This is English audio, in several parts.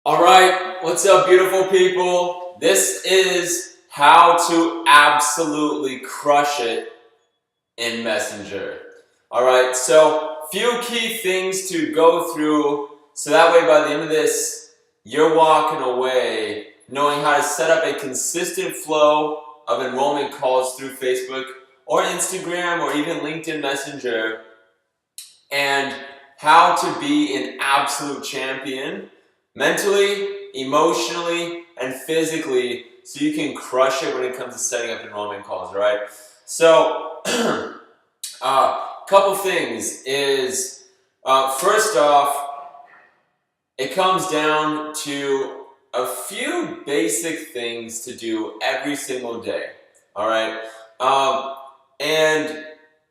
All right, what's up, beautiful people? This is how to absolutely crush it in Messenger. All right, so few key things to go through so that way by the end of this, you're walking away knowing how to set up a consistent flow of enrollment calls through Facebook or Instagram or even LinkedIn Messenger, and how to be an absolute champion mentally, emotionally, and physically so you can crush it when it comes to setting up enrollment calls, right? So, couple things is, first off, it comes down to a few basic things to do every single day, all right? And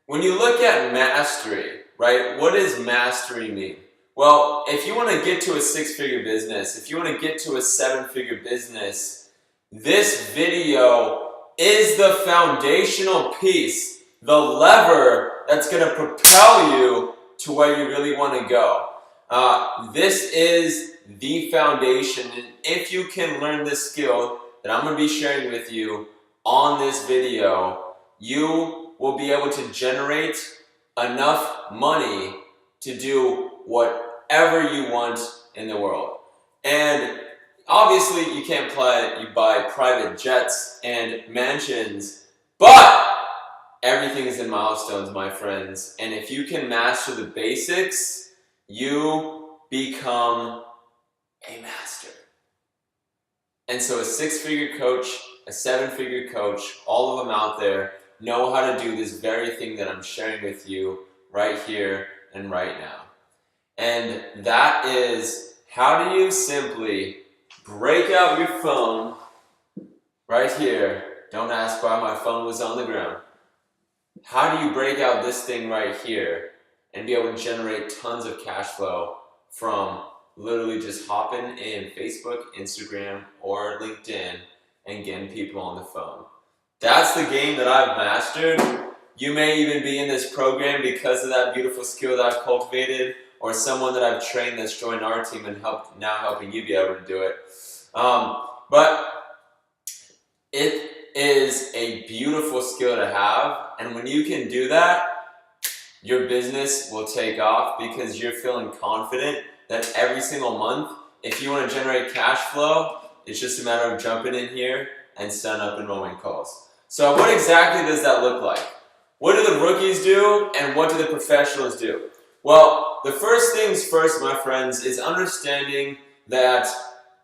when you look at mastery, right, what does mastery mean? Well, if you want to get to a six-figure business, if you want to get to a seven-figure business, this video is the foundational piece, the lever that's going to propel you to where you really want to go. This is the foundation, and if you can learn this skill that I'm going to be sharing with you on this video, you will be able to generate enough money to do whatever you want in the world. And obviously you can't buy private jets and mansions, but everything is in milestones, my friends. And if you can master the basics, you become a master. And so a six-figure coach, a seven-figure coach, all of them out there know how to do this very thing that I'm sharing with you right here and right now. And that is, how do you simply break out your phone right here? Don't ask why my phone was on the ground. How do you break out this thing right here and be able to generate tons of cash flow from literally just hopping in Facebook, Instagram, or LinkedIn and getting people on the phone? That's the game that I've mastered. You may even be in this program because of that beautiful skill that I've cultivated, or someone that I've trained that's joined our team and now helping you be able to do it. But it is a beautiful skill to have, and when you can do that, your business will take off because you're feeling confident that every single month, if you want to generate cash flow, it's just a matter of jumping in here and setting up enrollment calls. So what exactly does that look like? What do the rookies do and what do the professionals do? Well, the first things first, my friends, is understanding that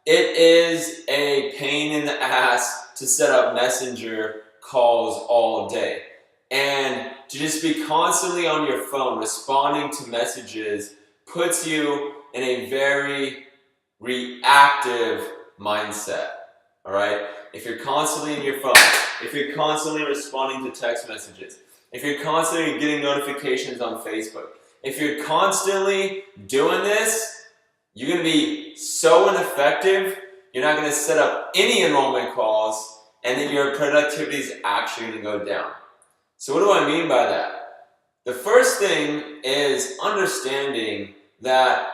it is a pain in the ass to set up messenger calls all day. And to just be constantly on your phone responding to messages puts you in a very reactive mindset, all right? If you're constantly in your phone, if you're constantly responding to text messages, if you're constantly getting notifications on Facebook, if you're constantly doing this, you're going to be so ineffective, you're not going to set up any enrollment calls, and then your productivity is actually going to go down. So what do I mean by that? The first thing is understanding that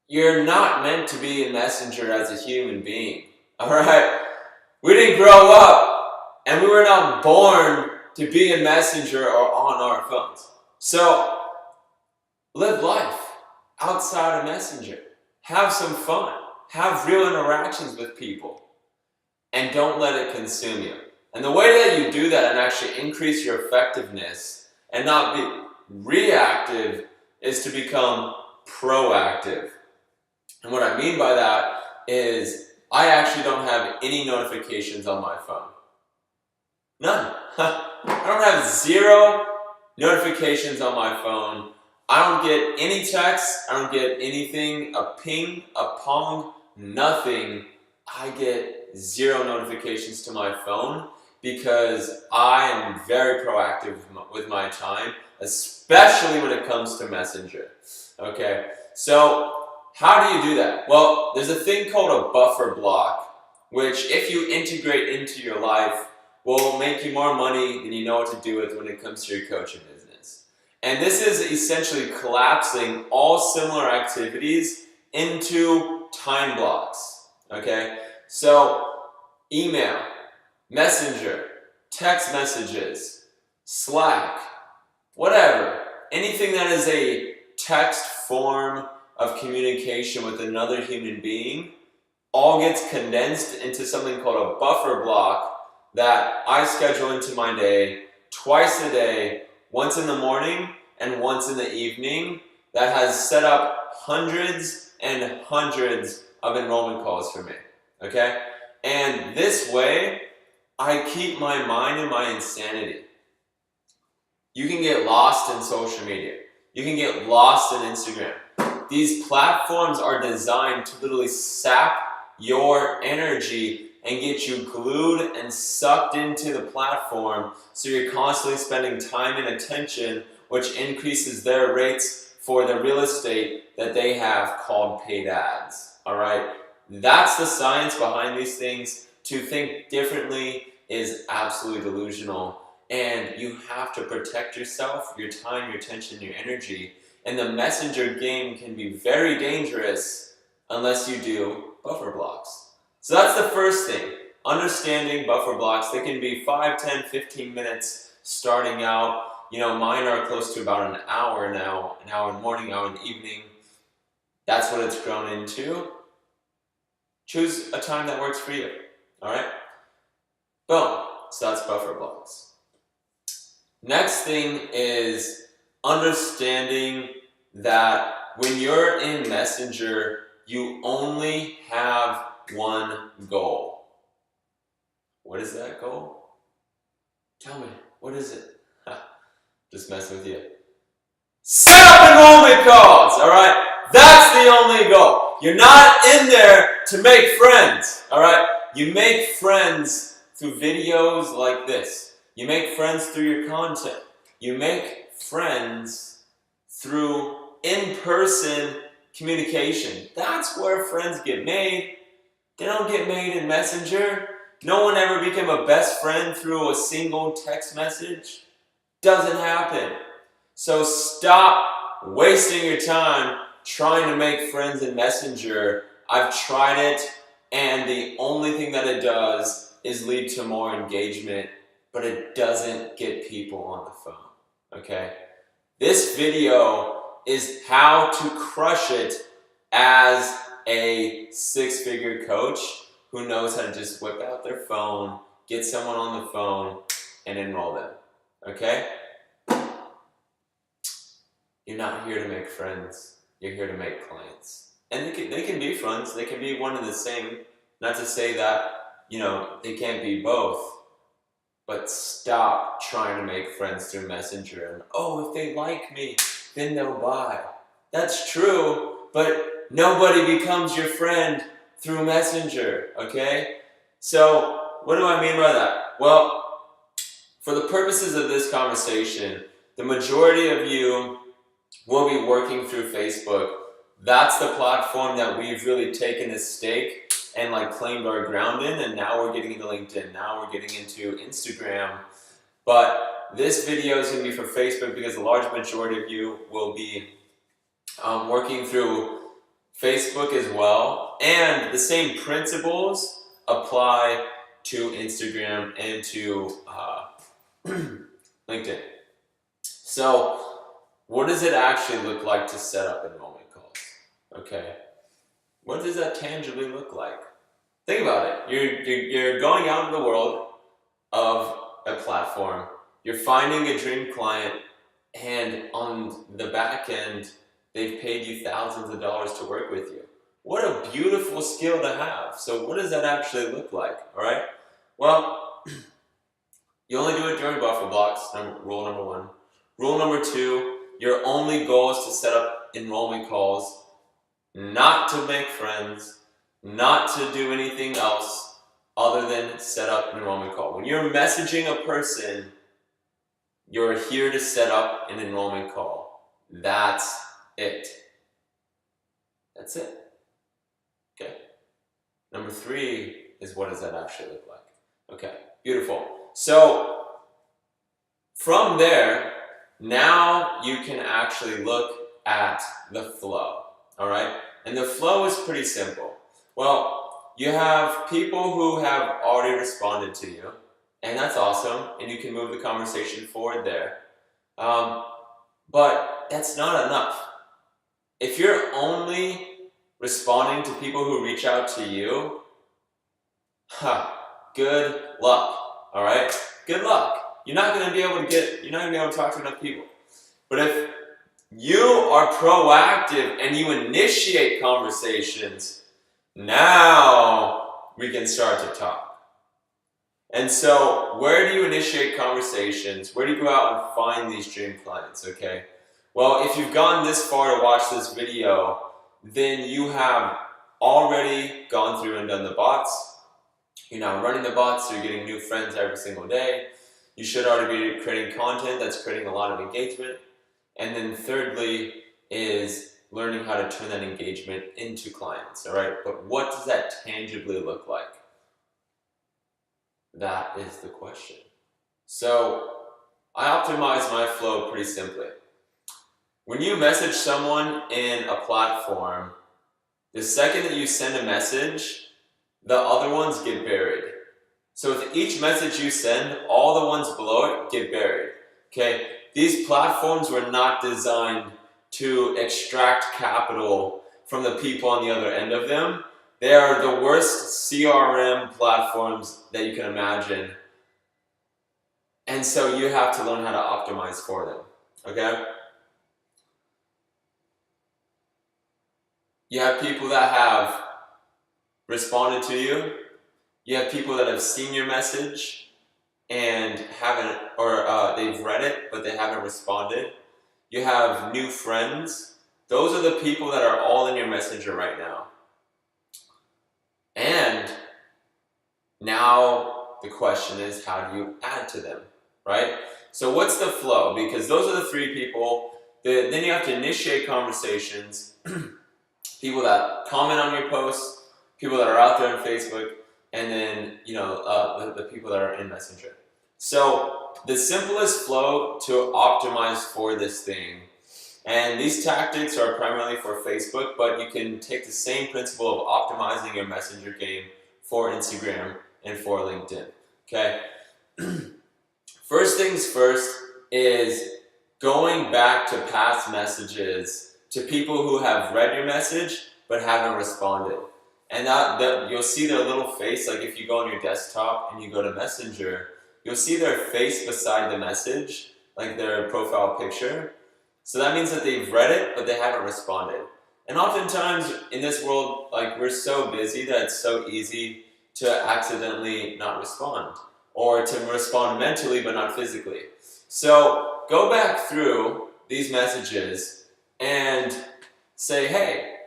you're not meant to be a messenger as a human being, all right? We didn't grow up, and we were not born to be a messenger or on our phones. So live life outside of messenger. Have some fun. Have real interactions with people. And don't let it consume you. And the way that you do that and actually increase your effectiveness and not be reactive is to become proactive. And what I mean by that is I actually don't have any notifications on my phone. None. I don't have zero notifications on my phone. I don't get any texts. I don't get anything, a ping, a pong, nothing. I get zero notifications to my phone because I am very proactive with my time, especially when it comes to Messenger. Okay, so how do you do that? Well, there's a thing called a buffer block, which if you integrate into your life, will make you more money than you know what to do with when it comes to your coaching business. And this is essentially collapsing all similar activities into time blocks, okay? So email, messenger, text messages, Slack, whatever. Anything that is a text form of communication with another human being all gets condensed into something called a buffer block that I schedule into my day twice a day, once in the morning and once in the evening, that has set up hundreds and hundreds of enrollment calls for me, okay? And this way, I keep my mind in my insanity. You can get lost in social media. You can get lost in Instagram. These platforms are designed to literally sap your energy and get you glued and sucked into the platform, so you're constantly spending time and attention, which increases their rates for the real estate that they have called paid ads. All right? That's the science behind these things. To think differently is absolutely delusional, and you have to protect yourself, your time, your attention, your energy. And the messenger game can be very dangerous unless you do buffer blocks. So that's the first thing, understanding buffer blocks. They can be 5, 10, 15 minutes starting out. You know, mine are close to about an hour now, an hour in the morning, hour in the evening. That's what it's grown into. Choose a time that works for you, all right? Boom, so that's buffer blocks. Next thing is understanding that when you're in Messenger, you only have one goal. What is that goal? Tell me, what is it? Just messing with you. Set up enrollment calls, all right? That's the only goal. You're not in there to make friends, all right? You make friends through videos like this. You make friends through your content. You make friends through in-person communication. That's where friends get made. They don't get made in Messenger. No one ever became a best friend through a single text message. Doesn't happen. So stop wasting your time trying to make friends in Messenger. I've tried it, and the only thing that it does is lead to more engagement, but it doesn't get people on the phone, okay? This video is how to crush it as a six-figure coach who knows how to just whip out their phone, get someone on the phone, and enroll them, okay? You're not here to make friends. You're here to make clients. And they can be friends. They can be one and the same. Not to say that, you know, they can't be both. But stop trying to make friends through Messenger. And, oh, if they like me, then they'll buy. That's true, but nobody becomes your friend through Messenger, okay? So, what do I mean by that? Well, for the purposes of this conversation, the majority of you will be working through Facebook. That's the platform that we've really taken a stake and like claimed our ground in, and now we're getting into LinkedIn, now we're getting into Instagram. But this video is going to be for Facebook because the large majority of you will be working through Facebook as well. And the same principles apply to Instagram and to LinkedIn. So, what does it actually look like to set up enrollment calls? Okay. What does that tangibly look like? Think about it. You're going out in the world of a platform. You're finding a dream client, and on the back end, they've paid you thousands of dollars to work with you. What a beautiful skill to have. So what does that actually look like? All right. Well, you only do it during buffer blocks. Rule number 1. Rule number 2. Your only goal is to set up enrollment calls, not to make friends, not to do anything else other than set up an enrollment call. When you're messaging a person, you're here to set up an enrollment call. That's it. That's it. Okay. Number 3 is, what does that actually look like? Okay, beautiful. So from there, now you can actually look at the flow. All right. And the flow is pretty simple. Well, you have people who have already responded to you, and that's awesome, and you can move the conversation forward there. But that's not enough. If you're only responding to people who reach out to you, good luck, all right? Good luck. You're not going to be able to talk to enough people. But if you are proactive and you initiate conversations, now we can start to talk. And so, where do you initiate conversations? Where do you go out and find these dream clients, okay? Well, if you've gone this far to watch this video, then you have already gone through and done the bots. You're now running the bots, so you're getting new friends every single day. You should already be creating content that's creating a lot of engagement. And then thirdly is learning how to turn that engagement into clients, all right? But what does that tangibly look like? That is the question. So I optimize my flow pretty simply. When you message someone in a platform, the second that you send a message, the other ones get buried. So with each message you send, all the ones below it get buried. Okay? These platforms were not designed to extract capital from the people on the other end of them. They are the worst CRM platforms that you can imagine. And so you have to learn how to optimize for them. Okay? You have people that have responded to you. You have people that have seen your message and haven't, or they've read it, but they haven't responded. You have new friends. Those are the people that are all in your messenger right now. And now the question is, how do you add to them, right? So what's the flow? Because those are the three people. Then you have to initiate conversations. People that comment on your posts, people that are out there on Facebook, and then the people that are in Messenger. So the simplest flow to optimize for this thing, and these tactics are primarily for Facebook, but you can take the same principle of optimizing your Messenger game for Instagram and for LinkedIn. Okay. First things first is going back to past messages to people who have read your message but haven't responded. And that you'll see their little face, like if you go on your desktop and you go to Messenger, you'll see their face beside the message, like their profile picture. So that means that they've read it, but they haven't responded. And oftentimes in this world, like we're so busy that it's so easy to accidentally not respond, or to respond mentally but not physically. So go back through these messages and say, hey,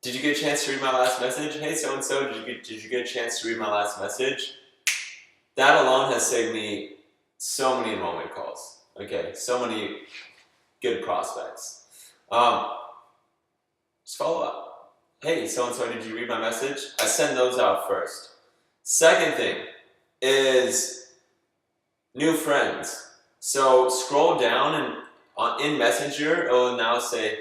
did you get a chance to read my last message? Hey, so-and-so, did you get a chance to read my last message? That alone has saved me so many enrollment calls. Okay, so many good prospects. Just follow up. Hey, so-and-so, did you read my message? I send those out first. Second thing is new friends. So scroll down and in Messenger, it will now say,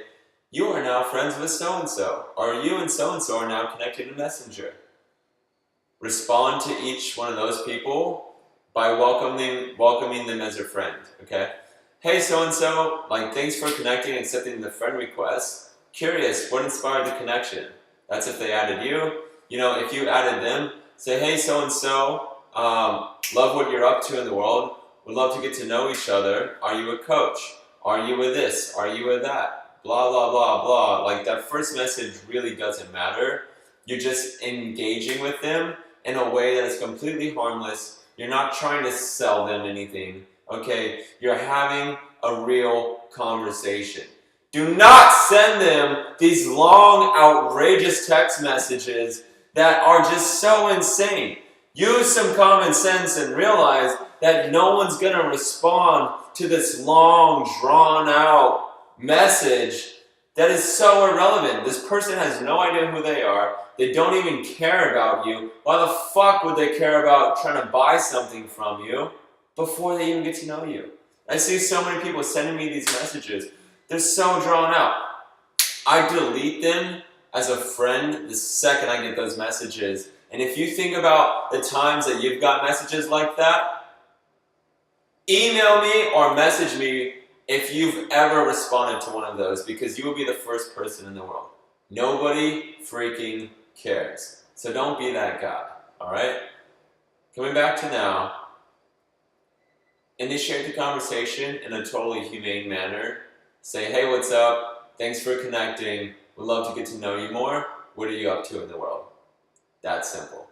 you are now friends with so-and-so, or you and so-and-so are now connected in Messenger. Respond to each one of those people by welcoming them as a friend, okay? Hey, so-and-so, thanks for connecting and accepting the friend request. Curious, what inspired the connection? That's if they added you. If you added them, say, hey, so-and-so, love what you're up to in the world. Would love to get to know each other. Are you a coach? Are you with this? Are you with that? Blah, blah, blah, blah. That first message really doesn't matter. You're just engaging with them in a way that is completely harmless. You're not trying to sell them anything, okay? You're having a real conversation. Do not send them these long, outrageous text messages that are just so insane. Use some common sense and realize that no one's going to respond to this long, drawn-out message that is so irrelevant. This person has no idea who they are. They don't even care about you. Why the fuck would they care about trying to buy something from you before they even get to know you? I see so many people sending me these messages. They're so drawn out. I delete them as a friend the second I get those messages. And if you think about the times that you've got messages like that, email me or message me if you've ever responded to one of those, because you will be the first person in the world. Nobody freaking cares. So don't be that guy, all right? Coming back to now, initiate the conversation in a totally humane manner. Say, hey, what's up? Thanks for connecting. Would love to get to know you more. What are you up to in the world? That's simple.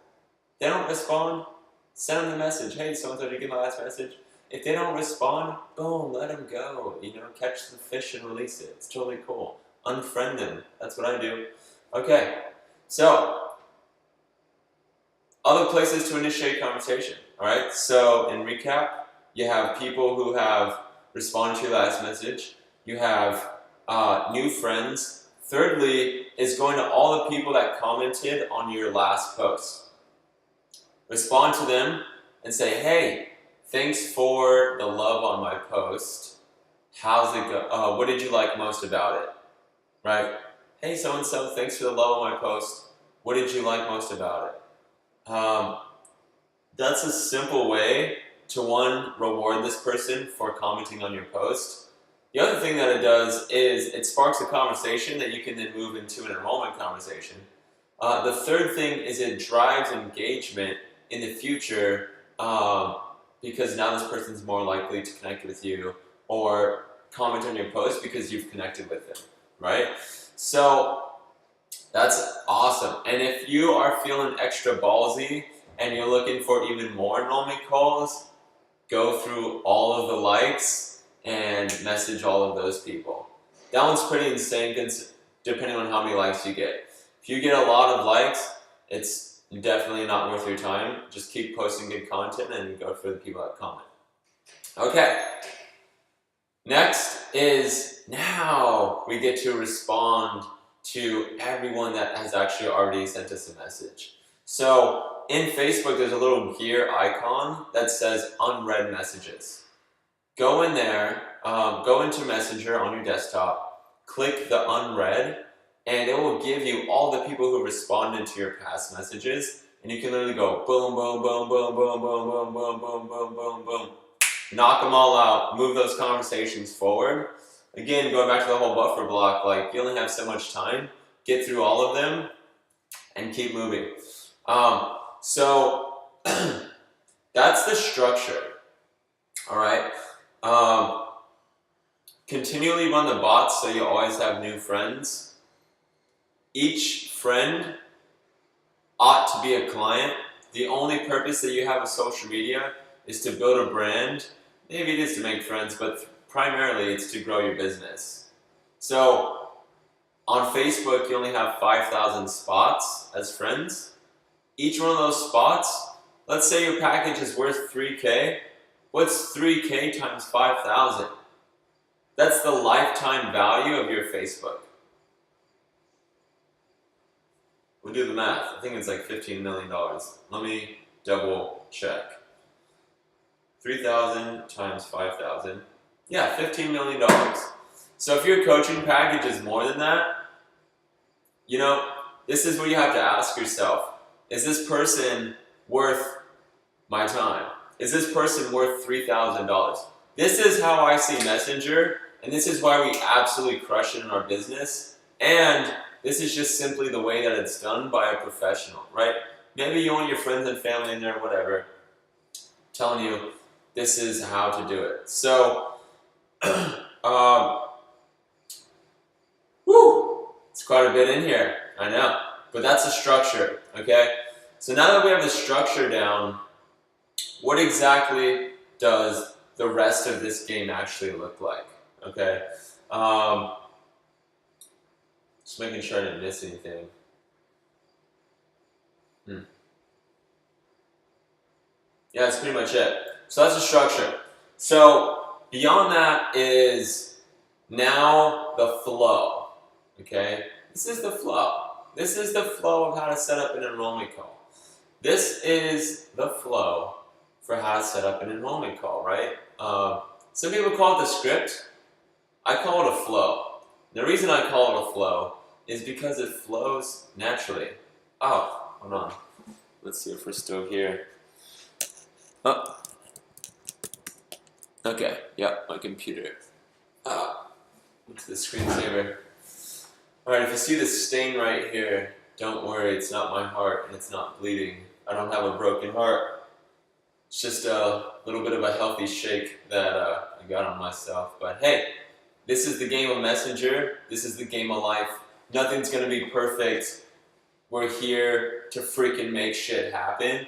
They don't respond, send them the message. Hey, so-and-so, did you get my last message? If they don't respond, boom, let them go. Catch the fish and release it. It's totally cool. Unfriend them. That's what I do. Okay, so other places to initiate conversation. All right, so in recap, you have people who have responded to your last message. You have new friends. Thirdly, is going to all the people that commented on your last post. Respond to them and say, hey, thanks for the love on my post. How's it go? What did you like most about it? Right? Hey, so-and-so, thanks for the love on my post. What did you like most about it? That's a simple way to, one, reward this person for commenting on your post. The other thing that it does is it sparks a conversation that you can then move into an enrollment conversation. The third thing is it drives engagement in the future, because now this person's more likely to connect with you or comment on your post because you've connected with them, right? So that's awesome. And if you are feeling extra ballsy and you're looking for even more enrollment calls, go through all of the likes and message all of those people. That one's pretty insane depending on how many likes you get. If you get a lot of likes, it's definitely not worth your time. Just keep posting good content and go for the people that comment. Okay. Next is now we get to respond to everyone that has actually already sent us a message. So in Facebook, there's a little gear icon that says unread messages. Go in there, go into Messenger on your desktop, click the unread, and it will give you all the people who responded to your past messages, and you can literally go boom, boom, boom, boom, boom, boom, boom, boom, boom, boom, boom, boom. Knock them all out, move those conversations forward. Again, going back to the whole buffer block, like you only have so much time, get through all of them, and keep moving. So that's the structure, all right? Continually run the bots so you always have new friends. Each friend ought to be a client. The only purpose that you have of social media is to build a brand. Maybe it is to make friends, but primarily it's to grow your business. So on Facebook, you only have 5,000 spots as friends. Each one of those spots, let's say your package is worth 3K. What's 3K times 5,000? That's the lifetime value of your Facebook. We'll do the math. I think it's like $15 million. Let me double check. 3,000 times 5,000. Yeah, $15 million. So if your coaching package is more than that, this is what you have to ask yourself. Is this person worth my time? Is this person worth $3,000? This is how I see Messenger, and this is why we absolutely crush it in our business. And this is just simply the way that it's done by a professional, right? Maybe you want your friends and family in there, whatever, telling you this is how to do it. So, it's quite a bit in here, I know. But that's the structure, okay? So now that we have the structure down, what exactly does the rest of this game actually look like? Okay, just making sure I didn't miss anything. Yeah, that's pretty much it. So that's the structure. So beyond that is now the flow. Okay, this is the flow. This is the flow of how to set up an enrollment call. This is the flow for how to set up an enrollment call, right? Some people call it the script. I call it a flow. The reason I call it a flow is because it flows naturally. Oh, hold on. Let's see if we're still here. Oh. Okay, yeah, my computer. Into the screensaver. Alright, if you see this stain right here, don't worry, it's not my heart and it's not bleeding. I don't have a broken heart. It's just a little bit of a healthy shake that I got on myself. But hey, this is the game of Messenger. This is the game of life. Nothing's gonna be perfect. We're here to freaking make shit happen.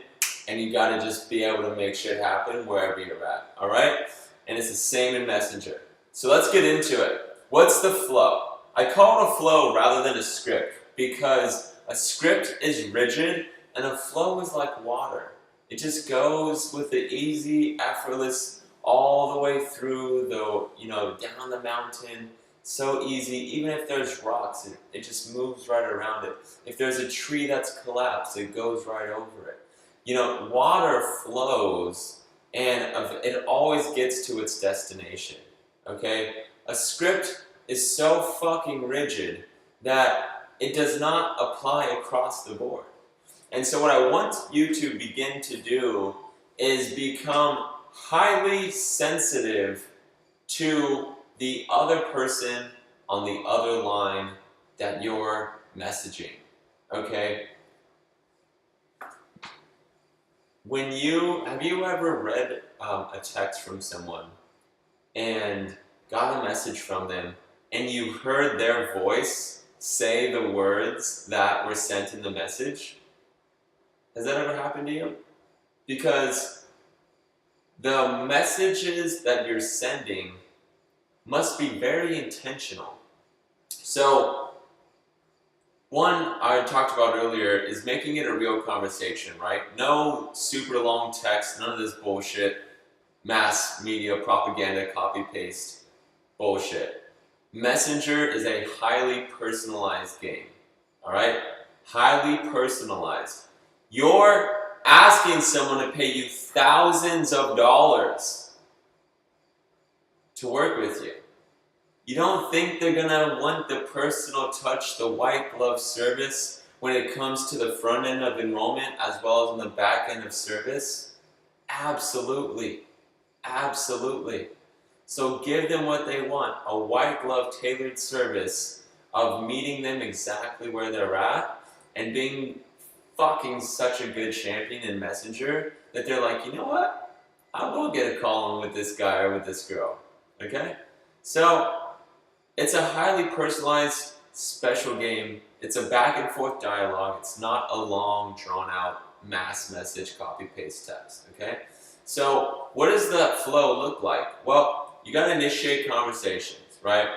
And you gotta just be able to make shit happen wherever you're at, alright? And it's the same in Messenger. So let's get into it. What's the flow? I call it a flow rather than a script because a script is rigid and a flow is like water. It just goes with the easy, effortless, all the way through the, down the mountain. So easy. Even if there's rocks, it just moves right around it. If there's a tree that's collapsed, it goes right over it. Water flows and it always gets to its destination. Okay? A script is so fucking rigid that it does not apply across the board. And so what I want you to begin to do is become highly sensitive to the other person on the other line that you're messaging. Okay? Have you ever read a text from someone and got a message from them and you heard their voice say the words that were sent in the message? Has that ever happened to you? Because the messages that you're sending must be very intentional. So, one I talked about earlier is making it a real conversation, right? No super long text, none of this bullshit, mass media propaganda, copy-paste bullshit. Messenger is a highly personalized game, all right? Highly personalized. You're asking someone to pay you thousands of dollars to work with you. You don't think they're gonna want the personal touch, the white glove service when it comes to the front end of enrollment as well as on the back end of service? Absolutely. Absolutely. So give them what they want, a white glove tailored service of meeting them exactly where they're at and being fucking such a good champion in Messenger that they're like, you know what? I will get a call on with this guy or with this girl. Okay? So it's a highly personalized special game. It's a back and forth dialogue. It's not a long, drawn out mass message copy paste text. Okay? So what does that flow look like? Well, you gotta initiate conversations, right?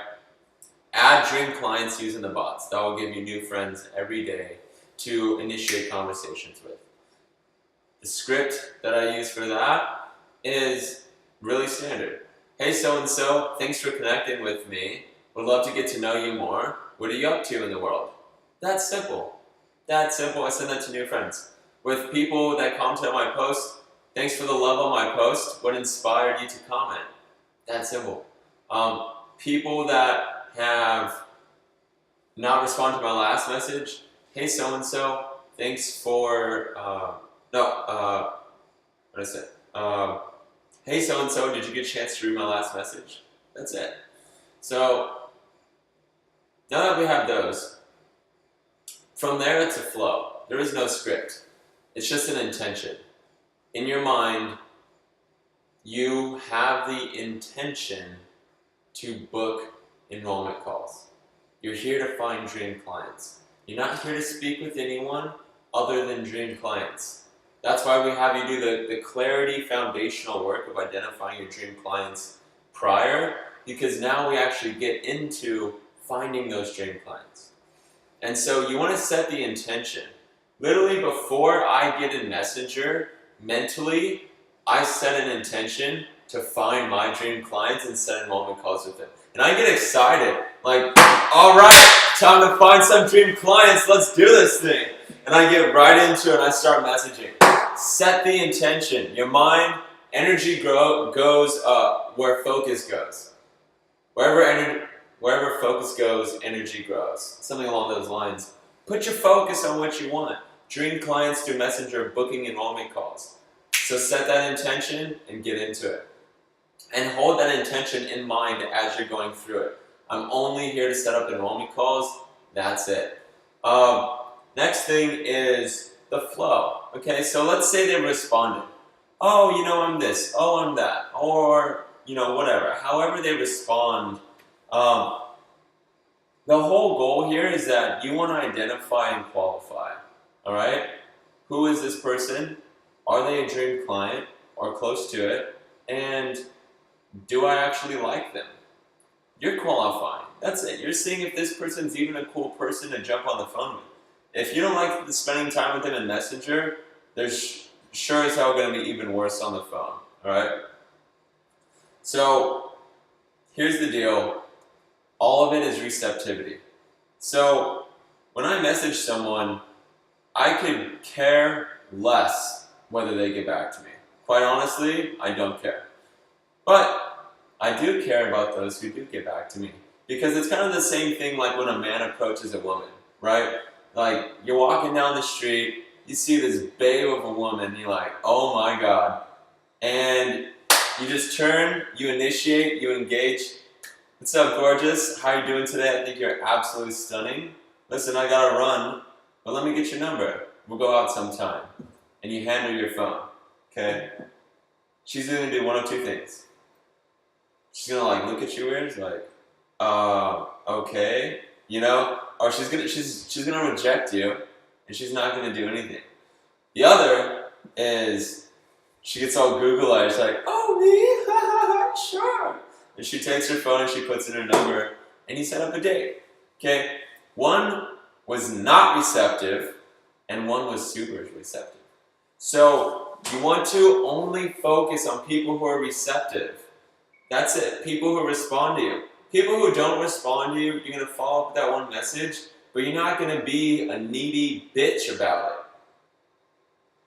Add dream clients using the bots. That will give you new friends every day to initiate conversations with. The script that I use for that is really standard. Hey, so-and-so, thanks for connecting with me. Would love to get to know you more. What are you up to in the world? That's simple. That's simple. I send that to new friends. With people that comment on my post, thanks for the love on my post. What inspired you to comment? That's simple. People that have not responded to my last message, hey, so-and-so, thanks for, what did I say? Hey, so-and-so, did you get a chance to read my last message? That's it. So, now that we have those, from there it's a flow. There is no script. It's just an intention. In your mind, you have the intention to book enrollment calls. You're here to find dream clients. You're not here to speak with anyone other than dream clients. That's why we have you do the clarity foundational work of identifying your dream clients prior, because now we actually get into finding those dream clients. And so you want to set the intention. Literally before I get in Messenger, mentally, I set an intention to find my dream clients and set enrollment calls with them. And I get excited, like, all right, time to find some dream clients, let's do this thing. And I get right into it and I start messaging. Set the intention. Your mind, energy goes where focus goes. Wherever wherever focus goes, energy grows. Something along those lines. Put your focus on what you want. Dream clients through Messenger, booking enrollment calls. So set that intention and get into it. And hold that intention in mind as you're going through it. I'm only here to set up enrollment calls. That's it. Next thing is the flow. Okay, so let's say they responded. Oh, I'm this. Oh, I'm that. Or, whatever. However they respond. The whole goal here is that you want to identify and qualify. All right? Who is this person? Are they a dream client or close to it? And do I actually like them? You're qualifying. That's it. You're seeing if this person's even a cool person to jump on the phone with. If you don't like spending time with them in Messenger, there's sure as hell going to be even worse on the phone. All right? So here's the deal. All of it is receptivity. So when I message someone, I could care less whether they get back to me. Quite honestly, I don't care. But I do care about those who do get back to me. Because it's kind of the same thing like when a man approaches a woman, right? Like, you're walking down the street, you see this babe of a woman, you're like, oh my God. And you just turn, you initiate, you engage. What's up, gorgeous? How are you doing today? I think you're absolutely stunning. Listen, I gotta run, but let me get your number. We'll go out sometime. And you hand her your phone, okay? She's gonna do one of two things. She's gonna look at you weird, okay, or she's gonna reject you, and she's not gonna do anything. The other is she gets all Google-eyed, she's like, oh me, sure. And she takes her phone and she puts in her number, and you set up a date. Okay, one was not receptive, and one was super receptive. So you want to only focus on people who are receptive. That's it. People who respond to you. People who don't respond to you, you're going to follow up with that one message, but you're not going to be a needy bitch about it.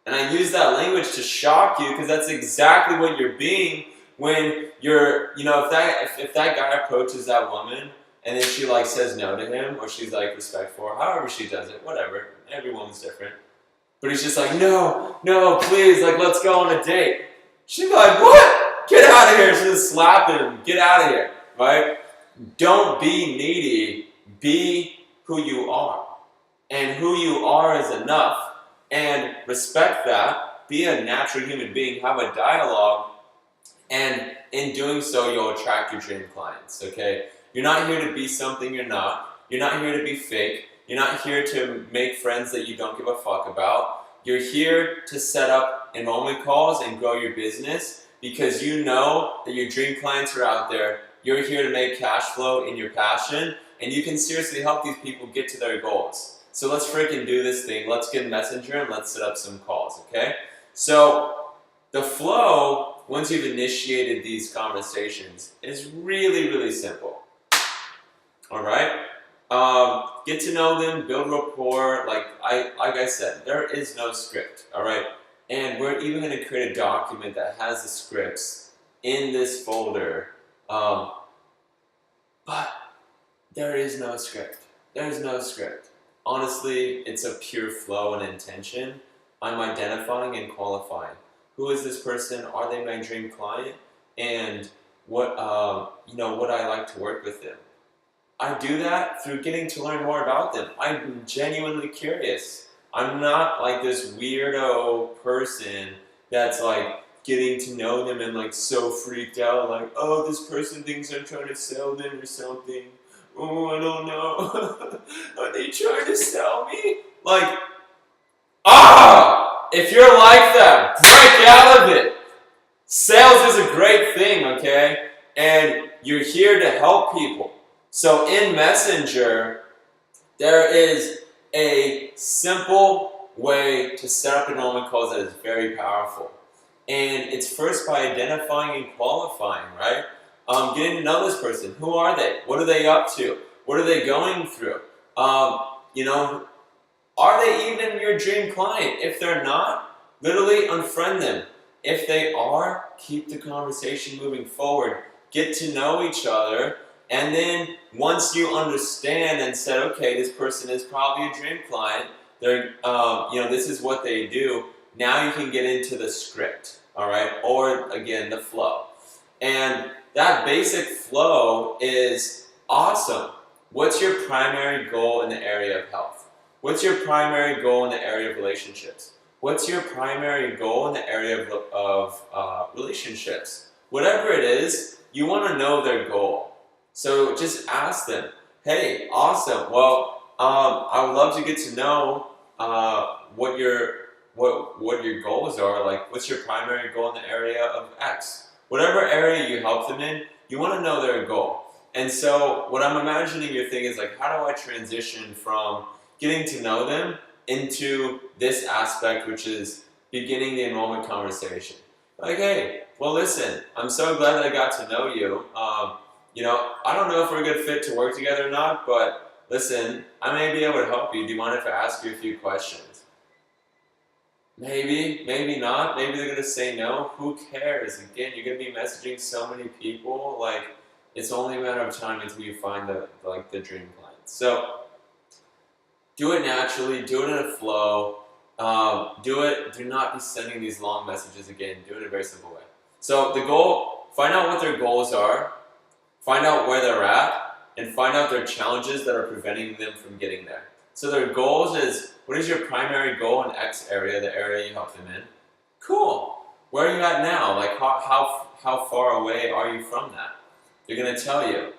And I use that language to shock you because that's exactly what you're being when you're, if that guy approaches that woman and then she says no to him, or she's respectful, or however she does it, whatever. Every woman's different. But he's just like, no, please, let's go on a date. She's like, what? Get out of here. She's just slapping him. Get out of here, right? Don't be needy. Be who you are. And who you are is enough. And respect that. Be a natural human being. Have a dialogue. And in doing so, you'll attract your dream clients, okay? You're not here to be something you're not. You're not here to be fake. You're not here to make friends that you don't give a fuck about. You're here to set up enrollment calls and grow your business because you know that your dream clients are out there. You're here to make cash flow in your passion, and you can seriously help these people get to their goals. So let's freaking do this thing. Let's get Messenger and let's set up some calls, okay? So the flow, once you've initiated these conversations, is really, really simple. All right? Get to know them, build rapport. Like I said, there is no script, all right? And we're even going to create a document that has the scripts in this folder. But there is no script. There is no script. Honestly, it's a pure flow and intention. I'm identifying and qualifying. Who is this person? Are they my dream client? And what would I like to work with them? I do that through getting to learn more about them. I'm genuinely curious. I'm not like this weirdo person that's getting to know them and so freaked out, oh, this person thinks I'm trying to sell them or something. Oh, I don't know. Are they trying to sell me? If you're like that, break out of it. Sales is a great thing, okay? And you're here to help people. So in Messenger, there is a simple way to set up enrollment calls that is very powerful. And it's first by identifying and qualifying, right? Getting to know this person. Who are they? What are they up to? What are they going through? Are they even your dream client? If they're not, literally unfriend them. If they are, keep the conversation moving forward. Get to know each other. And then once you understand and said, okay, this person is probably a dream client, they're, this is what they do, now you can get into the script, all right? Or again, the flow. And that basic flow is awesome. What's your primary goal in the area of health? What's your primary goal in the area of relationships? What's your primary goal in the area of relationships? Whatever it is, you want to know their goal. So just ask them, hey, awesome. Well, I would love to get to know what your goals are. Like, what's your primary goal in the area of X? Whatever area you help them in, you want to know their goal. And so what I'm imagining you're thinking is like, how do I transition from getting to know them into this aspect, which is beginning the enrollment conversation? Like, hey, well, listen, I'm so glad that I got to know you. I don't know if we're a good fit to work together or not, but listen, I may be able to help you. Do you mind if I ask you a few questions? Maybe, maybe not. Maybe they're going to say no. Who cares? Again, you're going to be messaging so many people. Like, it's only a matter of time until you find the dream client. So do it naturally. Do it in a flow. Do not be sending these long messages again. Do it in a very simple way. So the goal, find out what their goals are, find out where they're at, and find out their challenges that are preventing them from getting there. So their goals is, what is your primary goal in X area, the area you help them in? Cool. Where are you at now? Like, how far away are you from that? They're going to tell you.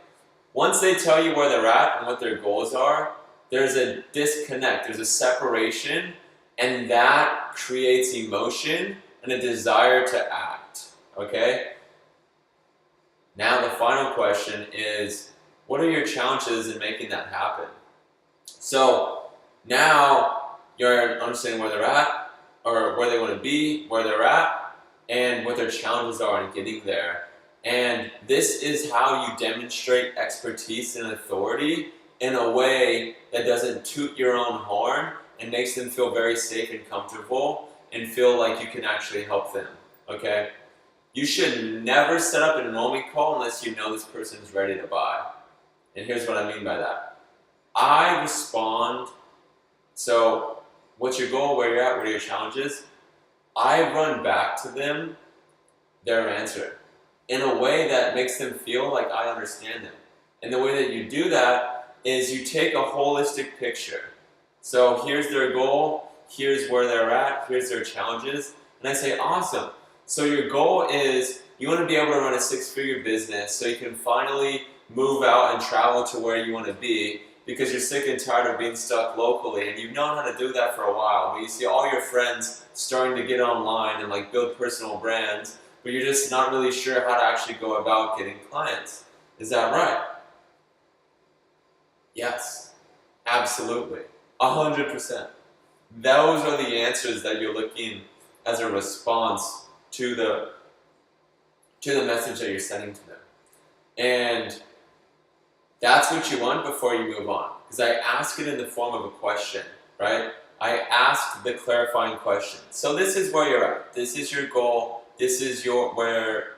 Once they tell you where they're at and what their goals are, there's a disconnect, there's a separation, and that creates emotion and a desire to act, okay? Now the final question is, what are your challenges in making that happen? So now you're understanding where they're at, or where they want to be, where they're at, and what their challenges are in getting there. And this is how you demonstrate expertise and authority in a way that doesn't toot your own horn and makes them feel very safe and comfortable and feel like you can actually help them, okay? You should never set up an enrollment call unless you know this person is ready to buy. And here's what I mean by that. I respond, so what's your goal, where you're at, what are your challenges? I run back to them their answer in a way that makes them feel like I understand them. And the way that you do that is you take a holistic picture. So here's their goal, here's where they're at, here's their challenges, and I say, awesome. So your goal is you want to be able to run a 6-figure business so you can finally move out and travel to where you want to be because you're sick and tired of being stuck locally, and you've known how to do that for a while, but you see all your friends starting to get online and like build personal brands, but you're just not really sure how to actually go about getting clients. Is that right? Yes, absolutely, 100%. Those are the answers that you're looking as a response to the message that you're sending to them. And that's what you want before you move on. Because I ask it in the form of a question, right? I ask the clarifying question. So this is where you're at. This is your goal. This is where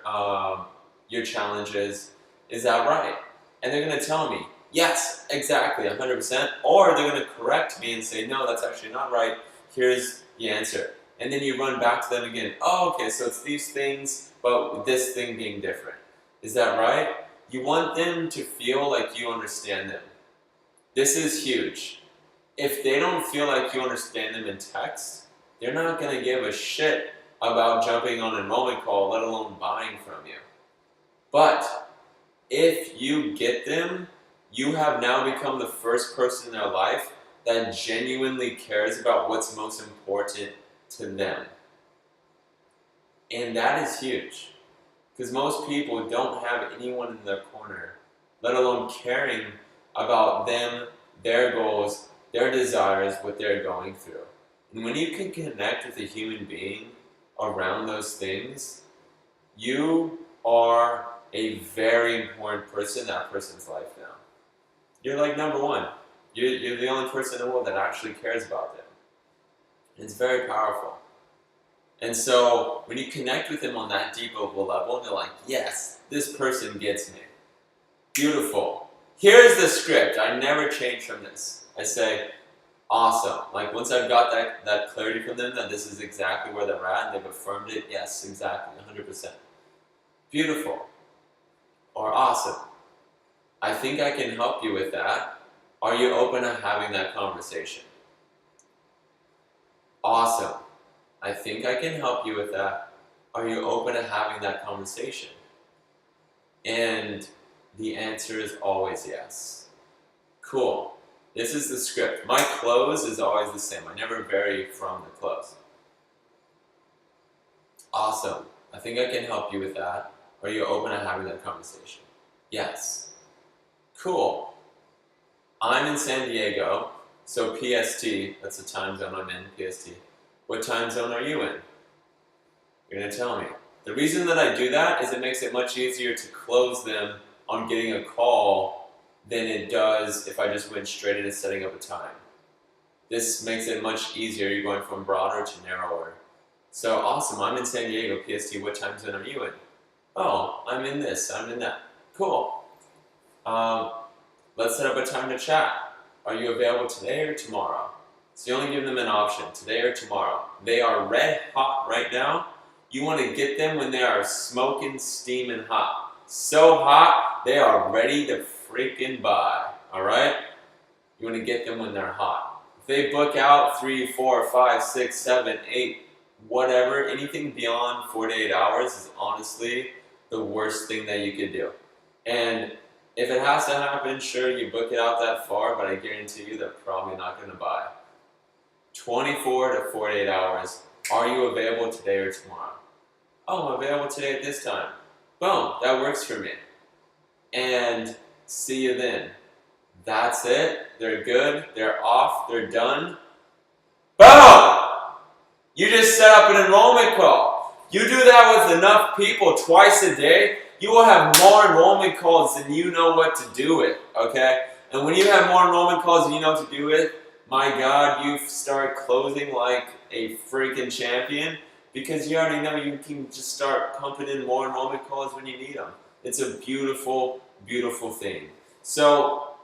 your challenge is. Is that right? And they're going to tell me, yes, exactly, 100%. Or they're going to correct me and say, no, that's actually not right. Here's the answer. And then you run back to them again. Oh, okay, so it's these things, but with this thing being different. Is that right? You want them to feel like you understand them. This is huge. If they don't feel like you understand them in text, they're not going to give a shit about jumping on an enrollment call, let alone buying from you. But if you get them, you have now become the first person in their life that genuinely cares about what's most important to them. And that is huge. Because most people don't have anyone in their corner, let alone caring about them, their goals, their desires, what they're going through. And when you can connect with a human being around those things, you are a very important person in that person's life now. You're like number one. You're the only person in the world that actually cares about them. And it's very powerful. And so when you connect with them on that deep of a level, they're like, yes, this person gets me. Beautiful. Here's the script. I never change from this. I say, awesome. Like once I've got that clarity from them that this is exactly where they're at, and they've affirmed it, yes, exactly, 100%. Beautiful. Or awesome. I think I can help you with that. Are you open to having that conversation? Awesome. I think I can help you with that. Are you open to having that conversation? And the answer is always yes. Cool. This is the script. My close is always the same. I never vary from the close. Awesome. I think I can help you with that. Are you open to having that conversation? Yes. Cool. I'm in San Diego, so PST, that's the time zone I'm in, PST. What time zone are you in? You're going to tell me. The reason that I do that is it makes it much easier to close them on getting a call than it does if I just went straight into setting up a time. This makes it much easier. You're going from broader to narrower. So awesome, I'm in San Diego, PST. What time zone are you in? Oh, I'm in this, I'm in that. Cool. Let's set up a time to chat. Are you available today or tomorrow? So you only give them an option, today or tomorrow. They are red hot right now. You want to get them when they are smoking, steaming hot. So hot, they are ready to freaking buy, all right? You want to get them when they're hot. If they book out 3, 4, 5, 6, 7, 8, whatever, anything beyond 48 hours is honestly the worst thing that you could do. And if it has to happen, sure, you book it out that far, but I guarantee you they're probably not going to buy. 24 to 48 hours. Are you available today or tomorrow? Oh, I'm available today at this time. Boom, that works for me. And see you then. That's it. They're good. They're off. They're done. Boom! You just set up an enrollment call. You do that with enough people twice a day, you will have more enrollment calls than you know what to do with, okay? And when you have more enrollment calls than you know what to do with, my God, you start closing like a freaking champion because you already know you can just start pumping in more enrollment calls when you need them. It's a beautiful, beautiful thing. So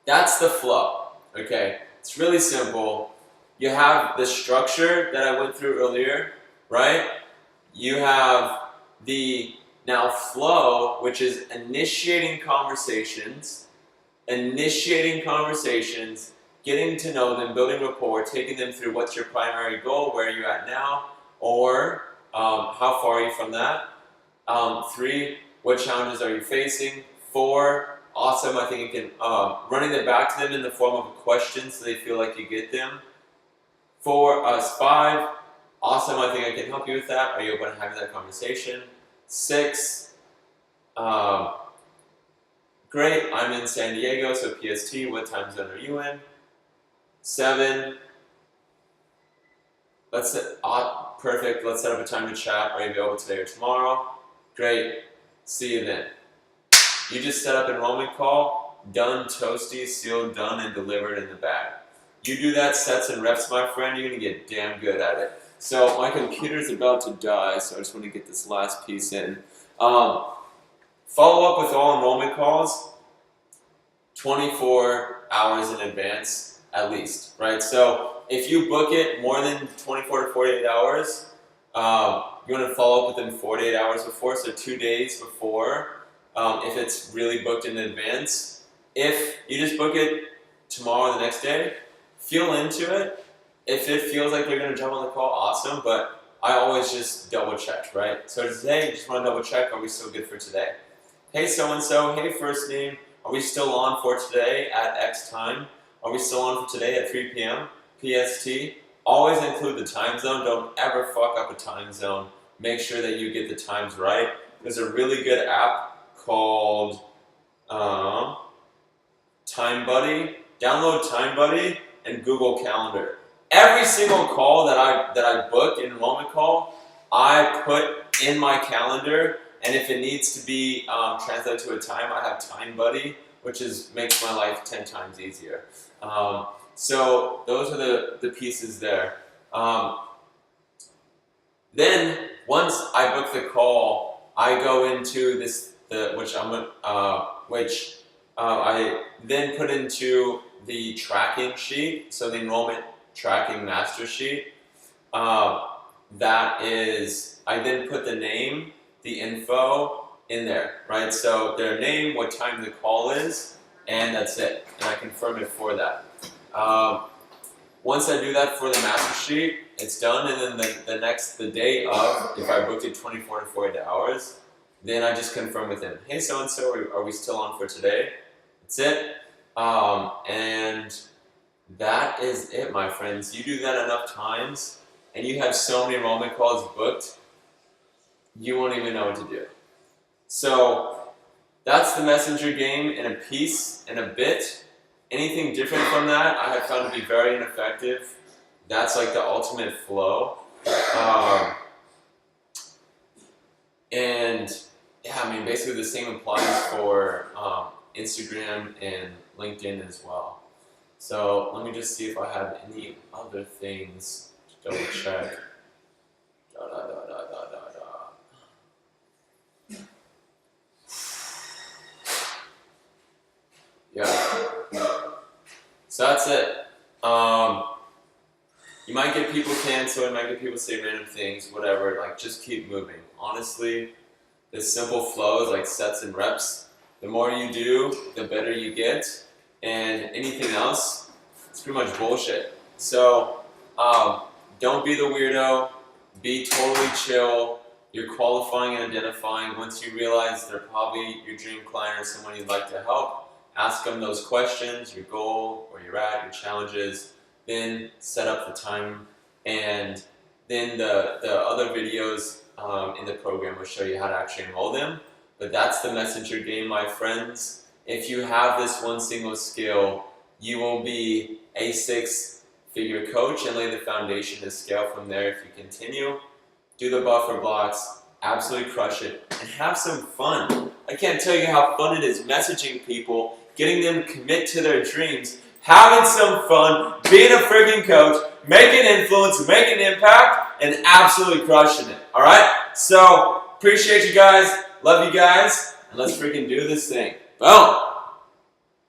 that's the flow, okay? It's really simple. You have the structure that I went through earlier, right? You have the now flow, which is initiating conversations, getting to know them, building rapport, taking them through what's your primary goal, where are you at now, or how far are you from that? 3, what challenges are you facing? 4, awesome, I think you can, running it back to them in the form of a question so they feel like you get them. 5, awesome, I think I can help you with that. Are you open to having that conversation? 6, great, I'm in San Diego, so PST, what time zone are you in? 7, perfect, let's set up a time to chat. Are you available today or tomorrow? Great, see you then. You just set up an enrollment call, done, toasty, sealed, done, and delivered in the bag. You do that sets and reps, my friend, you're going to get damn good at it. So my computer's about to die, so I just want to get this last piece in. Follow up with all enrollment calls 24 hours in advance at least, right? So if you book it more than 24 to 48 hours, you want to follow up with them 48 hours before, so 2 days before, if it's really booked in advance. If you just book it tomorrow or the next day, feel into it. If it feels like they're going to jump on the call, awesome, but I always just double check, right? So today, you just want to double check, are we still good for today? Hey so-and-so, hey first name, are we still on for today at X time? Are we still on for today at 3 p.m. PST? Always include the time zone, don't ever fuck up a time zone. Make sure that you get the times right. There's a really good app called Time Buddy. Download Time Buddy and Google Calendar. Every single call that I book, an enrollment call, I put in my calendar, and if it needs to be translated to a time, I have Time Buddy, which makes my life 10 times easier. So those are the pieces there. Then once I book the call, I go into which I then put into the tracking sheet, so the enrollment tracking master sheet. That is, I then put the name, the info in there, right? So their name, what time the call is, and that's it. And I confirm it for that. Once I do that for the master sheet, it's done, and then the day of, if I booked it 24 to 48 hours, then I just confirm with him, hey, so-and-so, are we still on for today? That's it. And that is it, my friends. You do that enough times, and you have so many enrollment calls booked, you won't even know what to do. So that's the messenger game in a piece, in a bit. Anything different from that, I have found to be very ineffective. That's like the ultimate flow. And yeah, I mean, basically the same applies for Instagram and LinkedIn as well. So let me just see if I have any other things to double check. Yeah. So that's it. You might get people cancel, you might get people say random things, whatever. Like, just keep moving. Honestly, this simple flow is like sets and reps. The more you do, the better you get. And anything else, it's pretty much bullshit. So, don't be the weirdo. Be totally chill. You're qualifying and identifying. Once you realize they're probably your dream client or someone you'd like to help, ask them those questions, your goal, where you're at, your challenges, then set up the time, and then the other videos in the program will show you how to actually enroll them. But that's the messenger game, my friends. If you have this one single skill, you will be a six-figure coach and lay the foundation to scale from there if you continue. Do the buffer blocks, absolutely crush it, and have some fun. I can't tell you how fun it is messaging people, getting them to commit to their dreams, having some fun, being a freaking coach, making influence, making impact, and absolutely crushing it. All right? So, appreciate you guys, love you guys, and let's freaking do this thing. Boom!